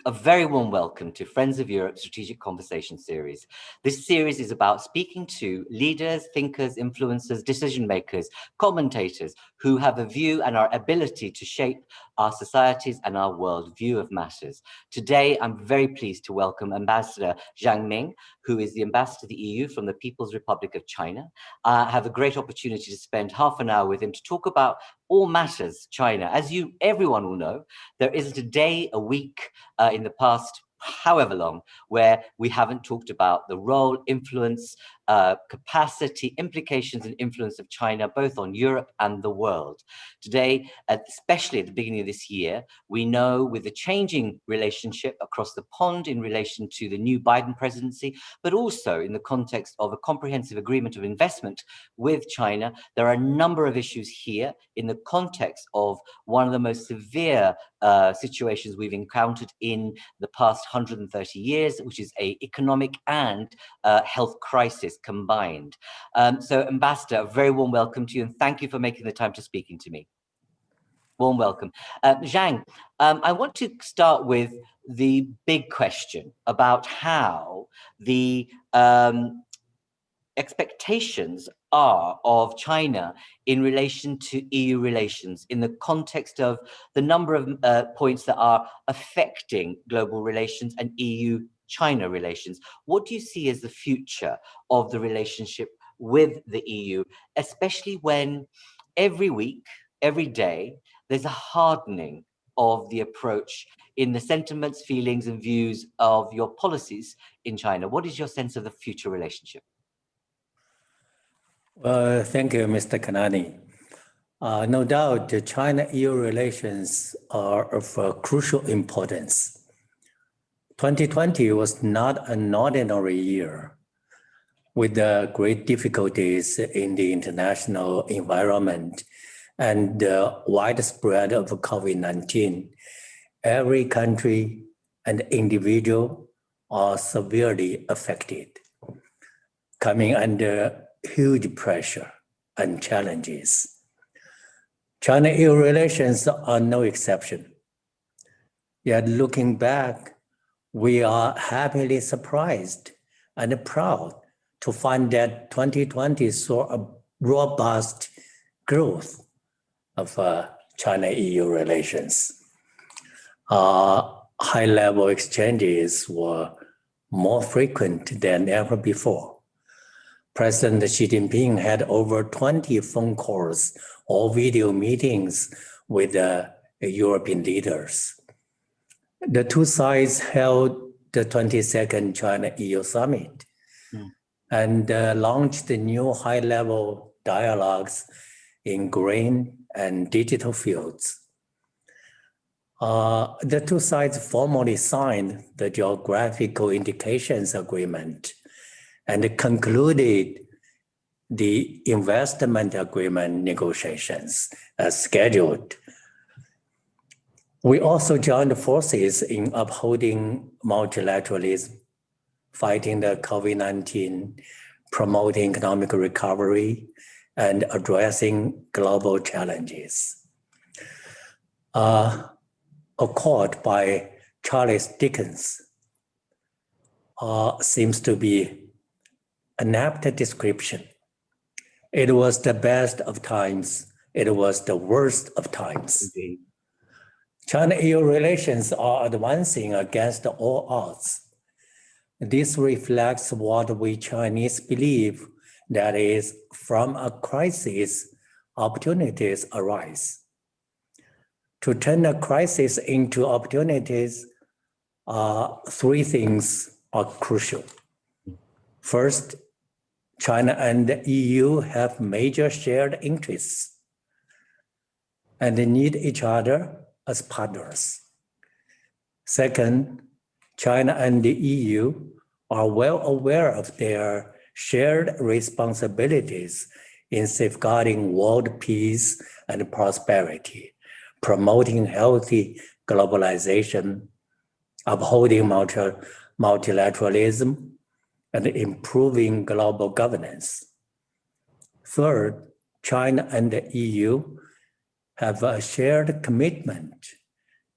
A very warm welcome to Friends of Europe Strategic Conversation Series. This series is about speaking to leaders, thinkers, influencers, decision makers, commentators who have a view and our ability to shape our societies and our world view of matters. Today, I'm very pleased to welcome Ambassador Zhang Ming, who is the Ambassador to the EU from the People's Republic of China. I have a great opportunity to spend half an hour with him to talk about all matters China. As everyone will know, there isn't a day, a week, in the past however long where we haven't talked about the role, influence, capacity, implications and influence of China both on Europe and the world. Today, especially at the beginning of this year, we know with the changing relationship across the pond in relation to the new Biden presidency, but also in the context of a comprehensive agreement of investment with China, there are a number of issues here in the context of one of the most severe situations we've encountered in the past 130 years, which is an economic and health crisis combined. So Ambassador, a very warm welcome to you and thank you for making the time to speaking to me. Warm welcome. Zhang, I want to start with the big question about how the expectations are of China in relation to EU relations in the context of the number of points that are affecting global relations and EU-China relations. What do you see as the future of the relationship with the EU, especially when every week, every day, there's a hardening of the approach in the sentiments, feelings, and views of your policies in China? What is your sense of the future relationship? Thank you, Mr. Kanani. No doubt, the China-EU relations are of crucial importance. 2020 was not an ordinary year, with the great difficulties in the international environment and the widespread of COVID-19. Every country and individual are severely affected, coming under huge pressure and challenges. China-EU relations are no exception. Yet looking back, we are happily surprised and proud to find that 2020 saw a robust growth of China-EU relations. High-level exchanges were more frequent than ever before. President Xi Jinping had over 20 phone calls or video meetings with European leaders. The two sides held the 22nd China-EU Summit and launched the new high-level dialogues in green and digital fields. The two sides formally signed the Geographical Indications Agreement and concluded the investment agreement negotiations as scheduled. We also joined forces in upholding multilateralism, fighting the COVID-19, promoting economic recovery, and addressing global challenges. A quote by Charles Dickens seems to be an apt description. It was the best of times. It was the worst of times. Indeed. China-EU relations are advancing against all odds. This reflects what we Chinese believe, that is, from a crisis, opportunities arise. To turn a crisis into opportunities, three things are crucial. First, China and the EU have major shared interests and they need each other as partners. Second, China and the EU are well aware of their shared responsibilities in safeguarding world peace and prosperity, promoting healthy globalization, upholding multilateralism, and improving global governance. Third, China and the EU have a shared commitment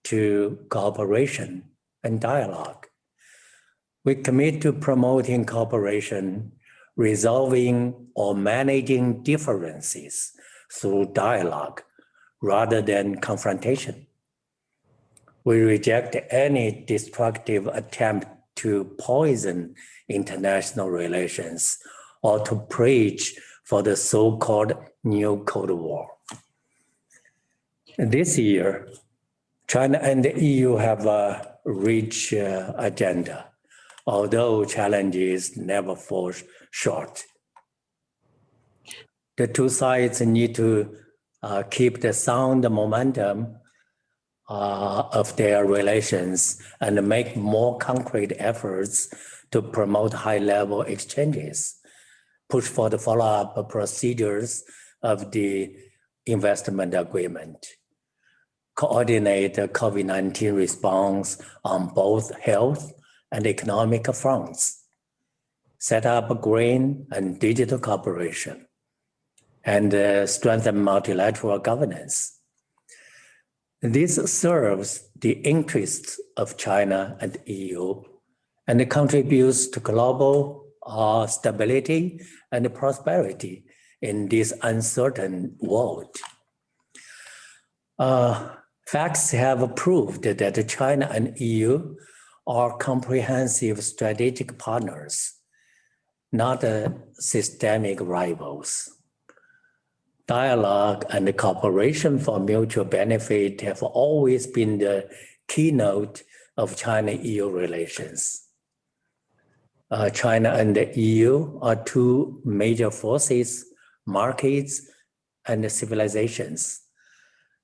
to cooperation and dialogue. We commit to promoting cooperation, resolving or managing differences through dialogue rather than confrontation. We reject any destructive attempt to poison international relations or to preach for the so-called new Cold War. This year, China and the EU have a rich agenda, although challenges never fall short. The two sides need to keep the sound momentum of their relations and make more concrete efforts to promote high-level exchanges, push for the follow-up procedures of the investment agreement, coordinate the COVID-19 response on both health and economic fronts, set up green and digital cooperation, and strengthen multilateral governance. This serves the interests of China and EU and contributes to global stability and prosperity in this uncertain world. Facts have proved that China and EU are comprehensive strategic partners, not systemic rivals. Dialogue and cooperation for mutual benefit have always been the keynote of China-EU relations. China and the EU are two major forces, markets, and civilizations.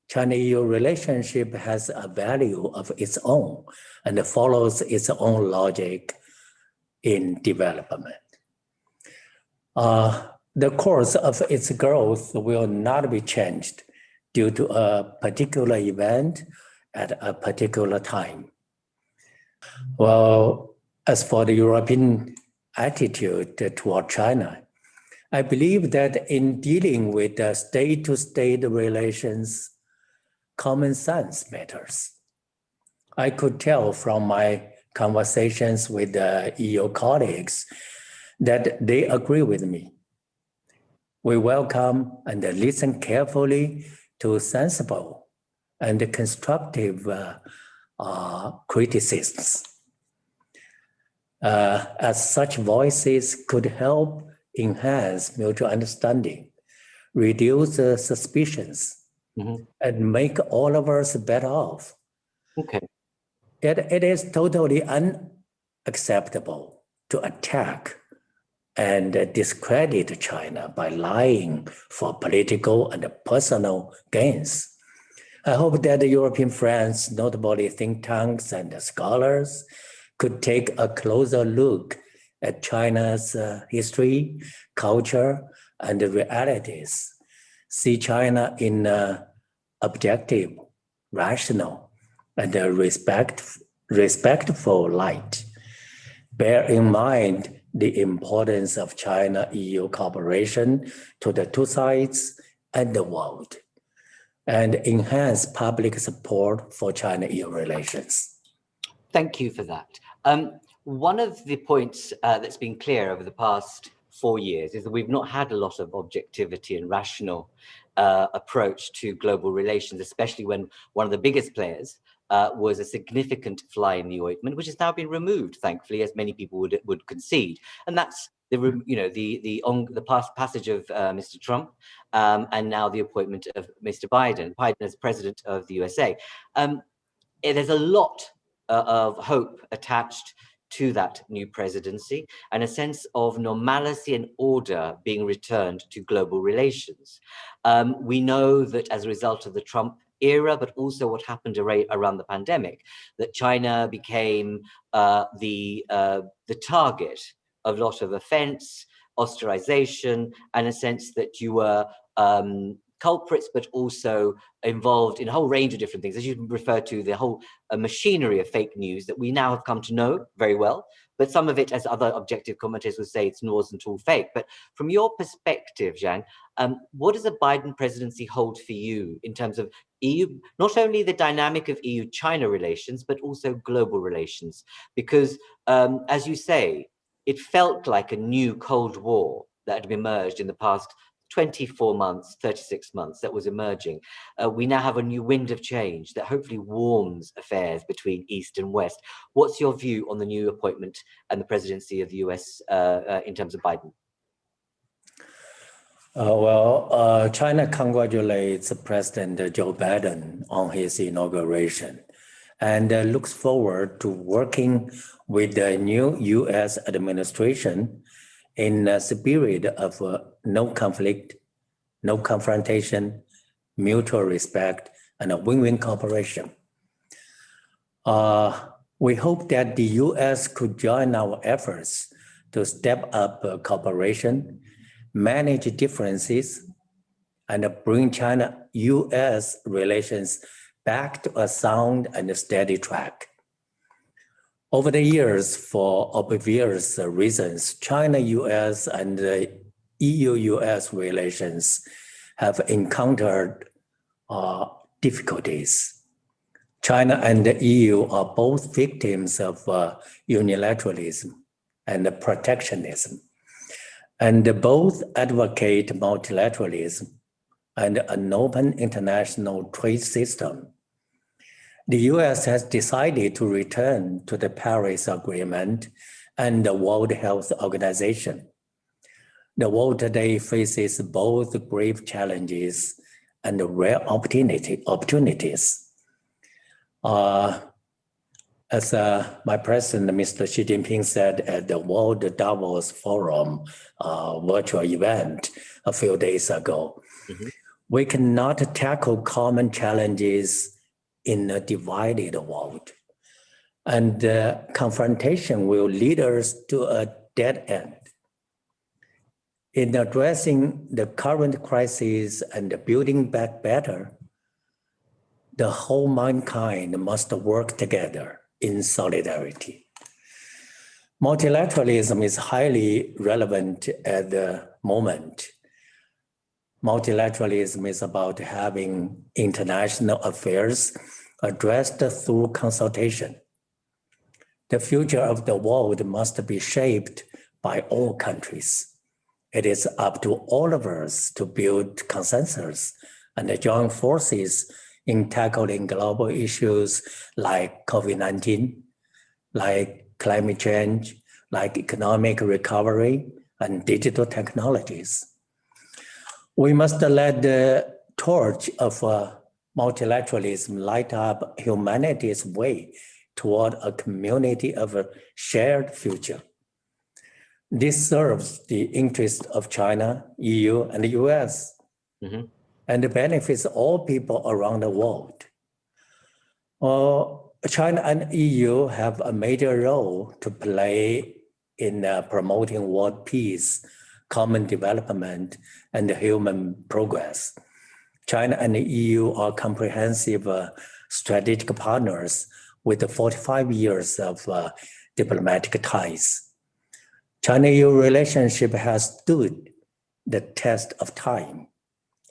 China-EU relationship has a value of its own and follows its own logic in development. The course of its growth will not be changed due to a particular event at a particular time. Well, as for the European attitude toward China, I believe that in dealing with the state-to-state relations, common sense matters. I could tell from my conversations with the EU colleagues that they agree with me. We welcome and listen carefully to sensible and constructive criticisms, as such voices could help enhance mutual understanding, reduce suspicions, and make all of us better off. Okay. It is totally unacceptable to attack and discredit China by lying for political and personal gains. I hope that the European friends, notably think tanks and scholars, could take a closer look at China's history, culture, and realities. See China in objective, rational, and respectful light. Bear in mind the importance of China-EU cooperation to the two sides and the world, and enhance public support for China-EU relations. Thank you for that. One of the points that's been clear over the past 4 years is that we've not had a lot of objectivity and rational approach to global relations, especially when one of the biggest players was a significant fly in the ointment, which has now been removed, thankfully, as many people would concede, and that's the passage of Mr. Trump, and now the appointment of Mr. Biden as president of the USA. There's a lot of hope attached to that new presidency and a sense of normalcy and order being returned to global relations. We know that as a result of the Trump era, but also what happened around the pandemic, that China became the target of a lot of offense, ostracization, and a sense that you were culprits, but also involved in a whole range of different things. As you refer to, the whole machinery of fake news that we now have come to know very well. But some of it, as other objective commentators would say, it wasn't all fake. But from your perspective, Zhang, what does a Biden presidency hold for you in terms of EU, not only the dynamic of EU-China relations, but also global relations? Because, as you say, it felt like a new Cold War that had emerged in the past 24 months, 36 months that was emerging. We now have a new wind of change that hopefully warms affairs between East and West. What's your view on the new appointment and the presidency of the US in terms of Biden? China congratulates President Joe Biden on his inauguration and looks forward to working with the new US administration in a spirit of no conflict, no confrontation, mutual respect, and a win-win cooperation. We hope that the US could join our efforts to step up cooperation, manage differences, and bring China-US relations back to a sound and steady track. Over the years, for obvious reasons, China-US and EU-US relations have encountered difficulties. China and the EU are both victims of unilateralism and protectionism, and both advocate multilateralism and an open international trade system. The US has decided to return to the Paris Agreement and the World Health Organization. The world today faces both grave challenges and rare opportunities. As my president, Mr. Xi Jinping, said at the World Davos Forum virtual event a few days ago, we cannot tackle common challenges in a divided world. And confrontation will lead us to a dead end. In addressing the current crisis and building back better, the whole mankind must work together in solidarity. Multilateralism is highly relevant at the moment. Multilateralism is about having international affairs addressed through consultation. The future of the world must be shaped by all countries. It is up to all of us to build consensus and join forces in tackling global issues like COVID-19, like climate change, like economic recovery and digital technologies. We must let the torch of multilateralism light up humanity's way toward a community of a shared future. This serves the interest of China, EU, and the US, and benefits all people around the world. China and EU have a major role to play in promoting world peace, common development, and human progress. China and the EU are comprehensive strategic partners with 45 years of diplomatic ties. China-EU relationship has stood the test of time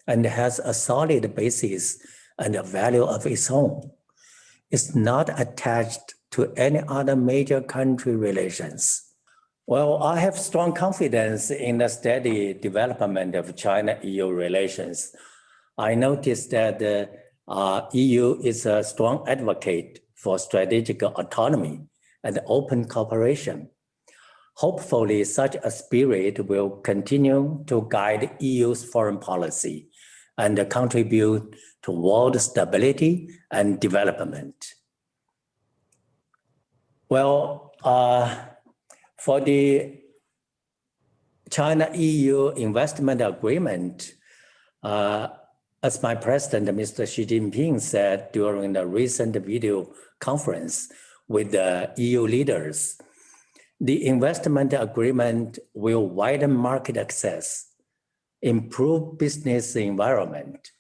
and has a solid basis and a value of its own. It's not attached to any other major country relations. Well, I have strong confidence in the steady development of China-EU relations. I noticed that the EU is a strong advocate for strategic autonomy and open cooperation. Hopefully, such a spirit will continue to guide EU's foreign policy and contribute to world stability and development. Well, for the China-EU investment agreement, as my president, Mr. Xi Jinping, said during the recent video conference with the EU leaders, the investment agreement will widen market access, improve business environment,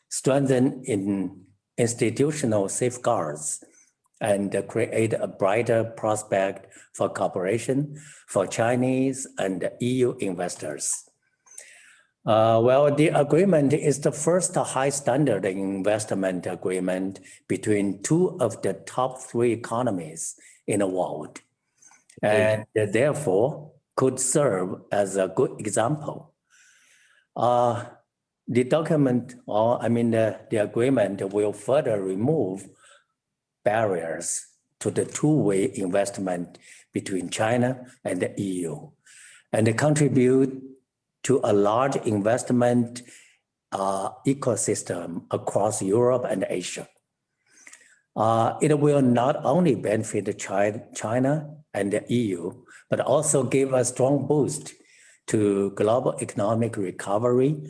strengthen institutional safeguards, and create a brighter prospect for cooperation for Chinese and EU investors. Well, the agreement is the first high standard investment agreement between two of the top three economies in the world, and therefore could serve as a good example. The document, the agreement will further remove barriers to the two-way investment between China and the EU, and contribute to a large investment ecosystem across Europe and Asia. It will not only benefit China and the EU, but also give a strong boost to global economic recovery,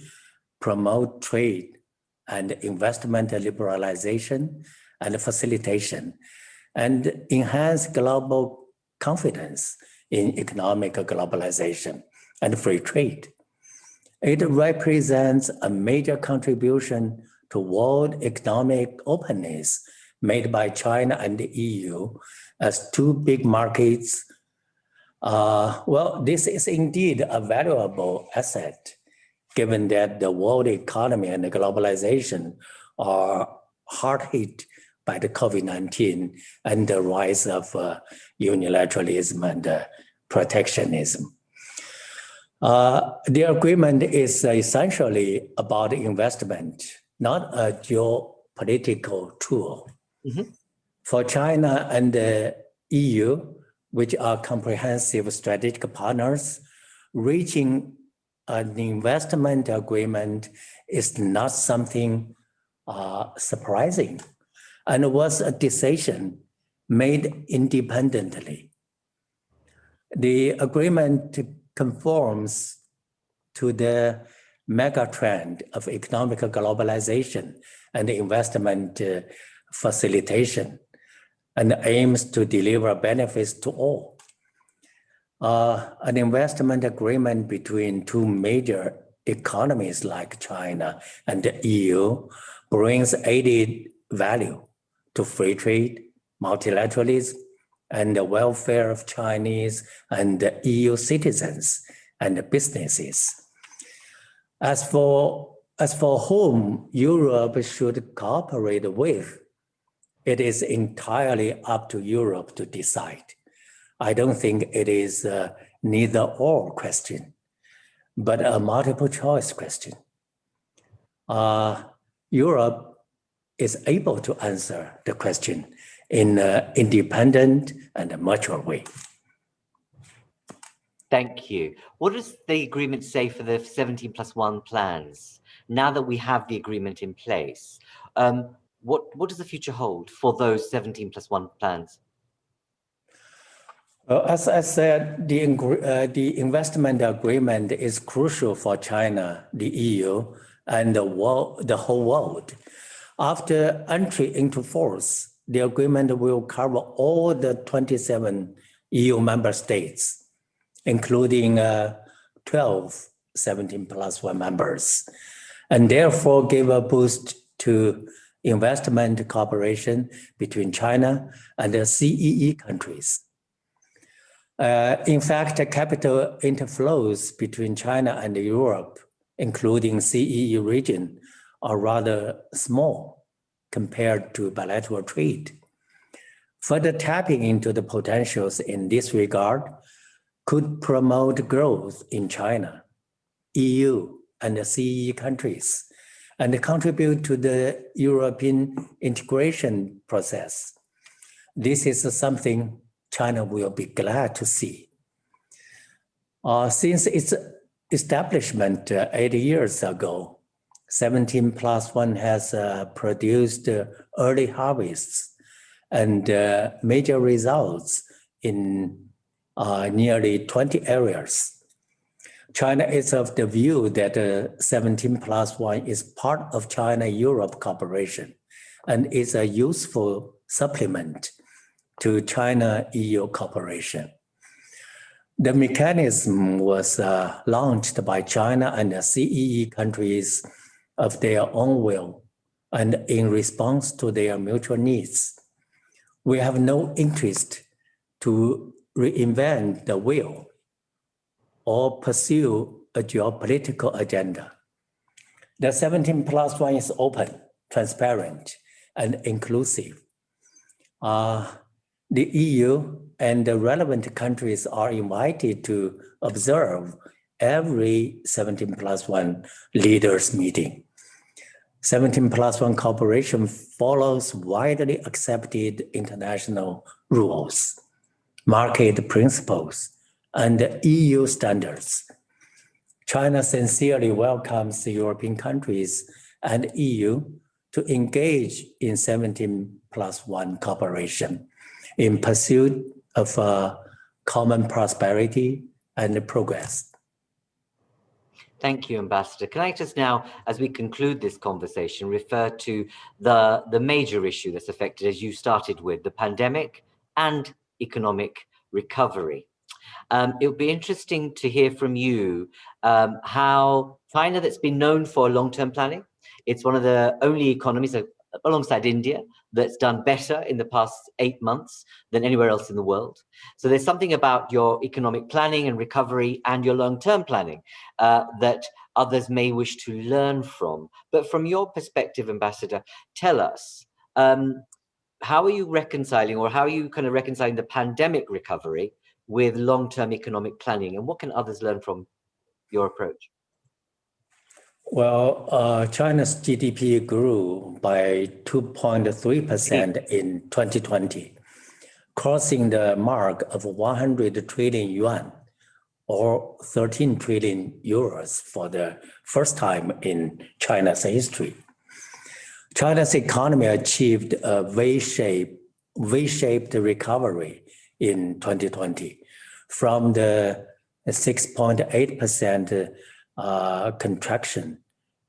promote trade and investment liberalization and facilitation, and enhance global confidence in economic globalization and free trade. It represents a major contribution to world economic openness made by China and the EU as two big markets. Well, this is indeed a valuable asset, given that the world economy and the globalization are hard hit by the COVID-19 and the rise of unilateralism and protectionism. The agreement is essentially about investment, not a geopolitical tool. Mm-hmm. For China and the EU, which are comprehensive strategic partners, reaching an investment agreement is not something surprising, and was a decision made independently. The agreement conforms to the mega trend of economic globalization and investment facilitation, and aims to deliver benefits to all. An investment agreement between two major economies like China and the EU brings added value to free trade, multilateralism, and the welfare of Chinese and EU citizens and businesses. As for whom Europe should cooperate with, it is entirely up to Europe to decide. I don't think it is a neither or question, but a multiple choice question. Europe is able to answer the question in an independent and a mature way. Thank you. What does the agreement say for the 17+1 plans? Now that we have the agreement in place, what does the future hold for those 17+1 plans? Well, as I said, the investment agreement is crucial for China, the EU, and the whole world. After entry into force, the agreement will cover all the 27 EU member states, including 12 17+1 members, and therefore give a boost to investment cooperation between China and the CEE countries. In fact, the capital interflows between China and Europe, including CEE region, are rather small compared to bilateral trade. Further tapping into the potentials in this regard could promote growth in China, EU, and the CEE countries, and contribute to the European integration process. This is something China will be glad to see. Since its establishment 80 years ago, 17+1 has produced early harvests and major results in nearly 20 areas. China is of the view that 17+1 is part of China-Europe cooperation and is a useful supplement to China-EU cooperation. The mechanism was launched by China and the CEE countries of their own will and in response to their mutual needs. We have no interest to reinvent the wheel or pursue a geopolitical agenda. The 17+1 is open, transparent, and inclusive. The EU and the relevant countries are invited to observe every 17+1 leaders meeting. 17+1 cooperation follows widely accepted international rules, market principles, and EU standards. China sincerely welcomes the European countries and EU to engage in 17+1 cooperation in pursuit of common prosperity and progress. Thank you, Ambassador. Can I just now, as we conclude this conversation, refer to the major issue that's affected, as you started with, the pandemic and economic recovery. It would be interesting to hear from you how China, that's been known for long-term planning, it's one of the only economies alongside India that's done better in the past 8 months than anywhere else in the world. So there's something about your economic planning and recovery and your long-term planning that others may wish to learn from. But from your perspective, Ambassador, tell us, how are you reconciling, or how are you kind of reconciling the pandemic recovery with long-term economic planning, and what can others learn from your approach? Well, China's GDP grew by 2.3% in 2020, crossing the mark of 100 trillion yuan, or 13 trillion euros for the first time in China's history. China's economy achieved a V-shaped recovery in 2020 from the 6.8% contraction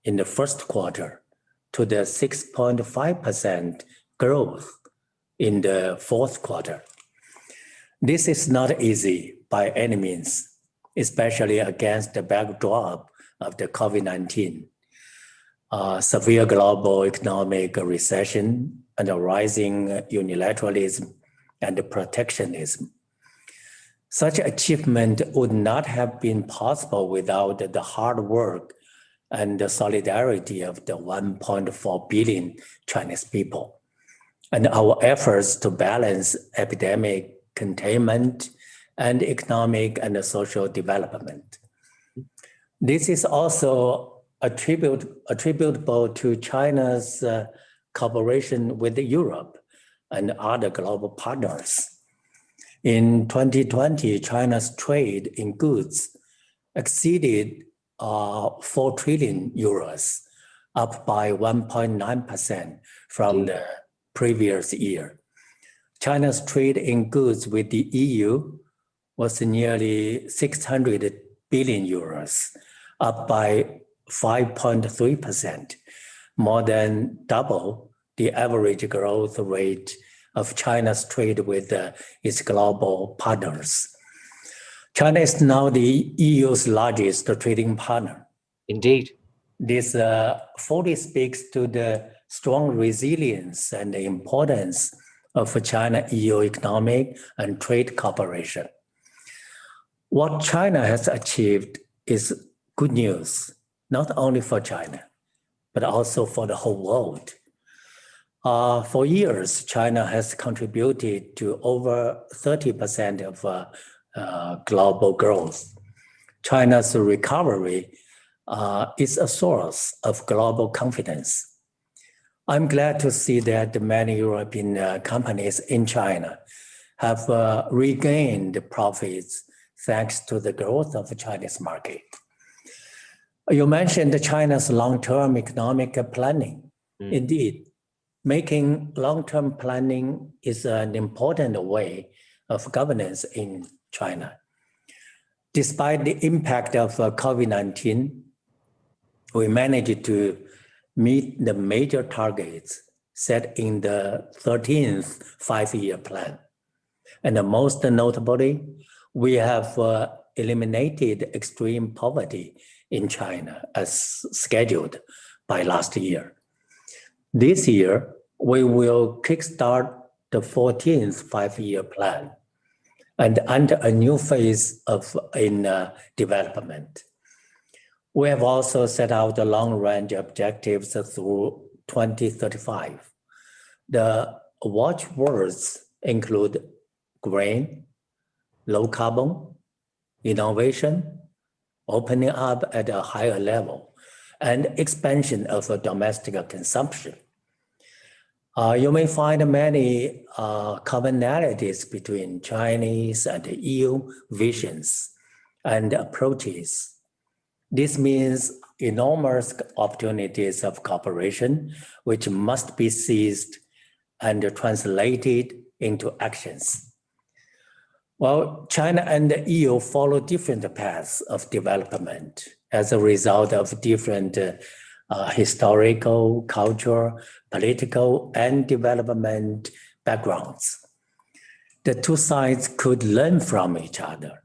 in the first quarter to the 6.5% growth in the fourth quarter. This is not easy by any means, especially against the backdrop of the COVID-19, severe global economic recession, and a rising unilateralism and protectionism. Such achievement would not have been possible without the hard work and the solidarity of the 1.4 billion Chinese people, and our efforts to balance epidemic containment and economic and social development. This is also attributable to China's cooperation with Europe and other global partners. In 2020, China's trade in goods exceeded 4 trillion euros, up by 1.9% from the previous year. China's trade in goods with the EU was nearly 600 billion euros, up by 5.3%, more than double the average growth rate of China's trade with its global partners. China is now the EU's largest trading partner. Indeed. This fully speaks to the strong resilience and the importance of China-EU economic and trade cooperation. What China has achieved is good news, not only for China, but also for the whole world. For years, China has contributed to over 30% of global growth. China's recovery is a source of global confidence. I'm glad to see that many European companies in China have regained profits thanks to the growth of the Chinese market. You mentioned China's long-term economic planning. Indeed, making long-term planning is an important way of governance in China. Despite the impact of COVID-19, we managed to meet the major targets set in the 13th five-year plan. And most notably, we have eliminated extreme poverty in China as scheduled by last year. This year, we will kickstart the 14th five-year plan and enter a new phase in development. We have also set out the long-range objectives through 2035. The watchwords include green, low carbon, innovation, opening up at a higher level, and expansion of domestic consumption. You may find many commonalities between Chinese and EU visions and approaches. This means enormous opportunities of cooperation, which must be seized and translated into actions. Well, China and the EU follow different paths of development as a result of different historical, cultural, political, and development backgrounds. The two sides could learn from each other,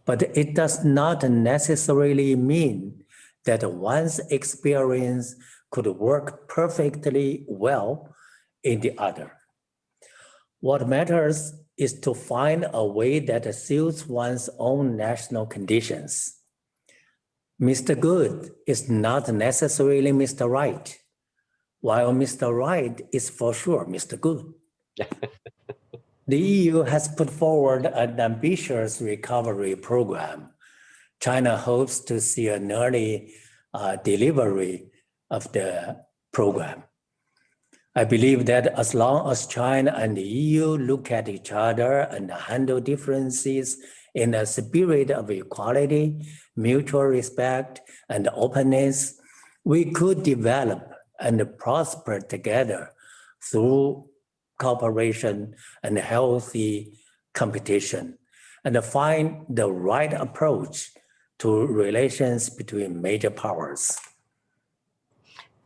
but it does not necessarily mean that one's experience could work perfectly well in the other. What matters is to find a way that suits one's own national conditions. Mr. Good is not necessarily Mr. Right, while Mr. Right is for sure Mr. Good. The EU has put forward an ambitious recovery program. China hopes to see an early delivery of the program. I believe that as long as China and the EU look at each other and handle differences in a spirit of equality, mutual respect, and openness, we could develop and prosper together through cooperation and healthy competition, and find the right approach to relations between major powers.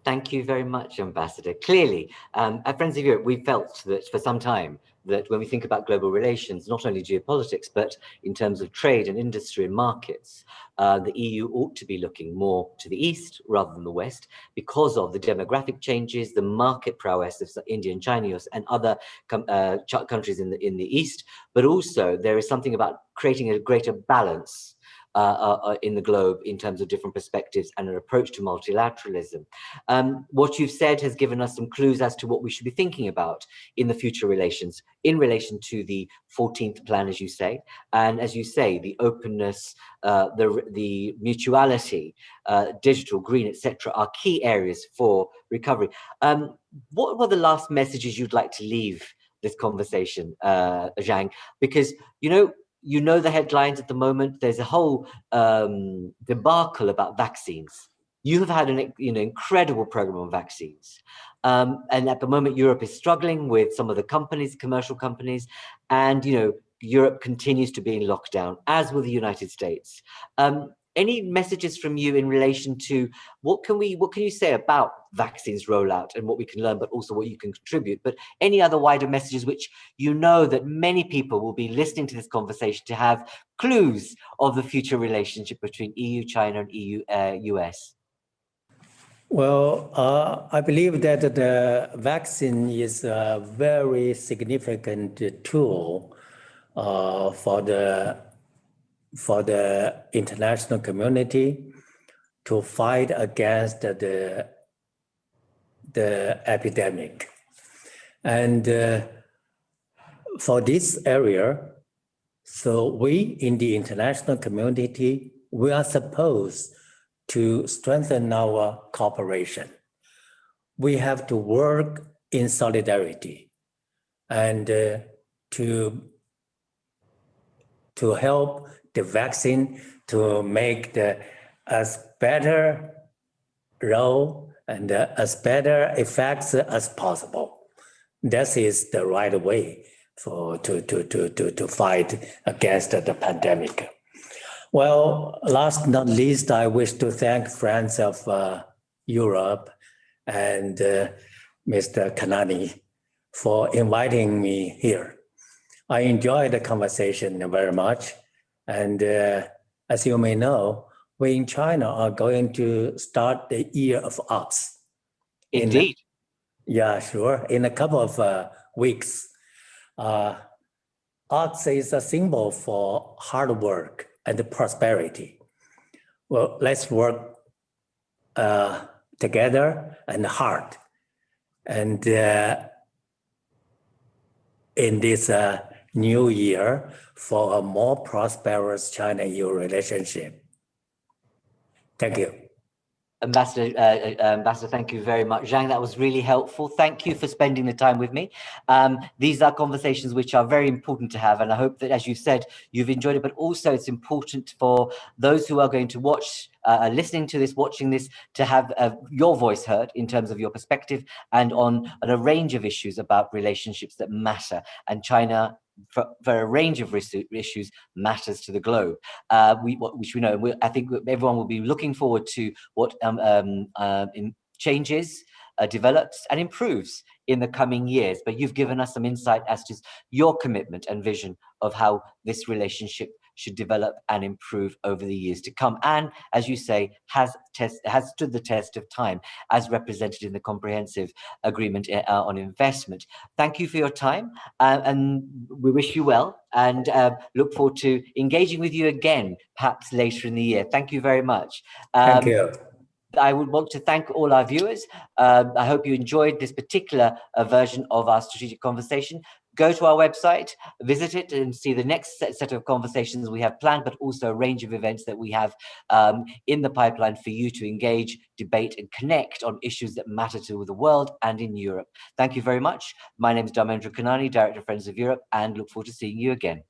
Thank you very much, Ambassador. Clearly, at Friends of Europe, we felt that for some time that when we think about global relations, not only geopolitics, but in terms of trade and industry and markets, the EU ought to be looking more to the east rather than the west because of the demographic changes, the market prowess of India and China and other countries in the east, but also there is something about creating a greater balance in the globe in terms of different perspectives and an approach to multilateralism. What you've said has given us some clues as to what we should be thinking about in the future relations in relation to the 14th plan, as you say, and as you say, the openness, the mutuality, digital, green, etc., are key areas for recovery. What were the last messages you'd like to leave this conversation, Zhang? Because, you know the headlines at the moment. There's a whole debacle about vaccines. You have had an incredible program on vaccines. And at the moment, Europe is struggling with some of the companies, commercial companies, and Europe continues to be in lockdown, as will the United States. Any messages from you in relation to what can you say about vaccines rollout and what we can learn, but also what you can contribute? But any other wider messages which that many people will be listening to this conversation to have clues of the future relationship between EU, China, and EU, US? Well, I believe that the vaccine is a very significant tool for the international community to fight against the epidemic. And for this area, so we in the international community, we are supposed to strengthen our cooperation. We have to work in solidarity and to help the vaccine to make as better role and as better effects as possible. That is the right way to fight against the pandemic. Well, last but not least, I wish to thank Friends of Europe and Mr. Kanani for inviting me here. I enjoyed the conversation very much, And as you may know, we in China are going to start the Year of Arts. Indeed. Yeah, sure. In a couple of weeks. Arts is a symbol for hard work and prosperity. Well, let's work together and hard. And in this new year for a more prosperous China-EU relationship. Thank you. Ambassador, thank you very much. Zhang, that was really helpful. Thank you for spending the time with me. These are conversations which are very important to have, and I hope that, as you said, you've enjoyed it, but also it's important for those who are going to watch, listening to this, watching this, to have your voice heard in terms of your perspective and on a range of issues about relationships that matter. And China, for a range of issues, matters to the globe, which we know. I think everyone will be looking forward to what changes, develops and improves in the coming years. But you've given us some insight as to your commitment and vision of how this relationship should develop and improve over the years to come, and as you say, has stood the test of time as represented in the comprehensive agreement on investment. Thank you for your time, and we wish you well, and look forward to engaging with you again perhaps later in the year. Thank you very much. Thank you. I would want to thank all our viewers. I hope you enjoyed this particular version of our strategic conversation. Go to our website, visit it, and see the next set of conversations we have planned, but also a range of events that we have in the pipeline for you to engage, debate, and connect on issues that matter to the world and in Europe. Thank you very much. My name is Dharmendra Kanani, Director of Friends of Europe, and look forward to seeing you again.